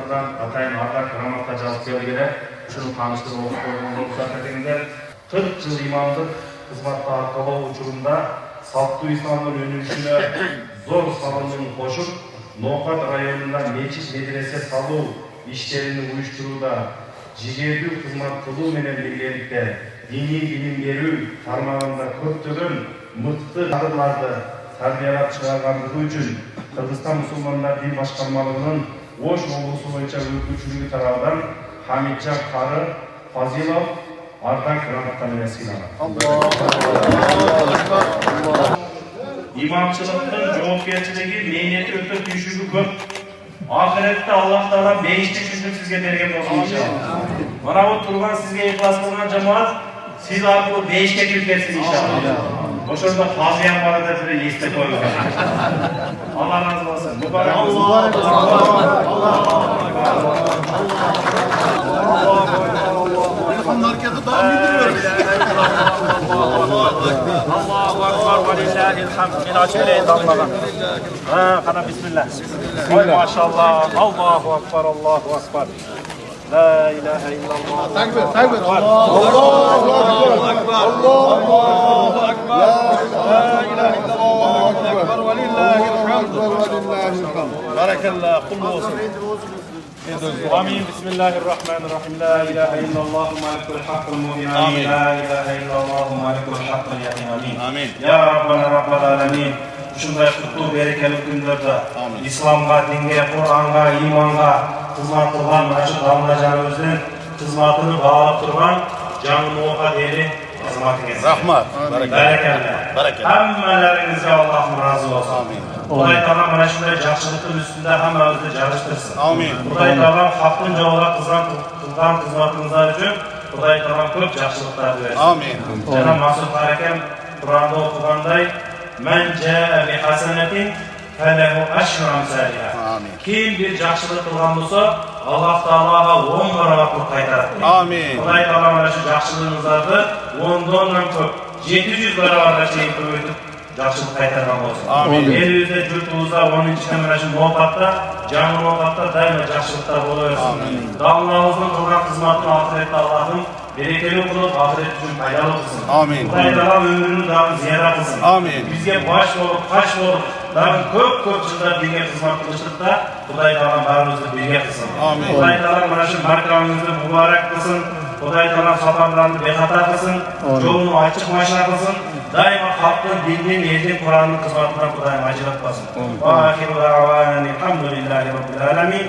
Kızlardan atayın ardaq grammatla жазып келгеле ушуну тааныштырып окуп койгон рухсат этиңиздер. 40 жыл имамдык кызматта аркалоо учурунда салттуу исламдын өнүгүшүнө зор салымын кошуп, Ноокат районунда мечит медресе салуу иштерин уюштурууда жигердүү кызмат кылуу менен биргеликте диний билим берүү тармагында көптөгөн мыкты кадрларды тарбиялап чыгаргандыгы үчүн Кыргызстан мусулмандар дин башкармалыгынын Ош облусу боюнча өкүлчүлүгү тарабынан Хамитжан Кары Фазилов ардак грамота менен сыйланат. İmamçılıktın жоопкерчилиги мээнети өтө түйшүгү көп. Ахиретте Аллах Таала бейиштик жүзүн сизге берген болсун иншалла. Мына бу турган сизге ыхлас кылган жамаат сиз аркылуу бейишке кирип кетсин иншалла. Ошондо фазыян бар деп эле эстеп коюңуз. Алла разы болсун. Мубарак болсун. Hareketi daha bildiriyor. Allahu Ekber ve lillahil hamd. Mina söyleyin damladan. Kana bismillah. Oy maşallah. Allahu Ekber, Allahu Ekber. La ilahe illallah. Takbir, takbir. Allahu Ekber. Allahu Ekber. La ilahe illallah. Allahu Ekber ve lillahil hamd. Barakallah. Kul olsun. Amin. Bismillahirrahmanirrahim. La ilahe illallah malikul hakkul mubin. Amin. La ilahe illallah malikul hakkul yakin. Amin. Ya Rabbana Rabbal Alamin. Şunday kutlu berekeli günlerde İslam'a, dinge, Kur'an'a, iman'a hizmet kılgan Naşır Damlacanımızın hizmetini bağlap durgan Canı Muğat eli hizmetiniz. Rahmat. Bereketle. Hemmelerinize Allah'ım razı olsun. Amin. Kuday Teala mana shunday yaxshiliklar ustida hammamizni jarishtirsin. Amin. Kuday Teala haqqincha olarak qilgan xizmatingizlar uchun Kuday Teala ko'p yaxshiliklar bersin. Amin. Janob Mas'ud akam Qur'onda o'qiganday "Man jaa bi hasanatin falahu ashru amsalha." Amin. Kim bir yaxshilik qilgan bo'lsa, Alloh taologa 10 barobar qaytaradi. Amin. Kuday Teala mana shu yaxshiligingizlarni 10 dan ko'p 700 barobargacha ko'paytirib yaxshilik qaytargan bo'lsin. Amin. Elimizde, yurtimizda, onun içinde mana shu muhabbatda, canlı muhabbatda daima yaxshiliklar bo'laversin. Damlaimizning qilgan xizmatini oxiratda Allohim berekeli qilib, oxirat uchun foydali qilsin. Amin. Xudo taolo ömrünü daim ziyoda qilsin. Amin. Bizga bosh bo'lib, qosh bo'lib, daim ko'p yillar dinga xizmat qilishlikda Xudo taolo barimizni birga qilsin. Amin. Xudo taolo mana shu markazimizni muborak qilsin. Xudo taolo safarlarni bexatar qilsin, yo'lni ochiq mashina qilsin. Daima halkın dinin, elin, Kur'an'ın kızmatından Kudayım acılatmasın. Ve ahiru da'vanen elhamdülillahi rabbil alemin.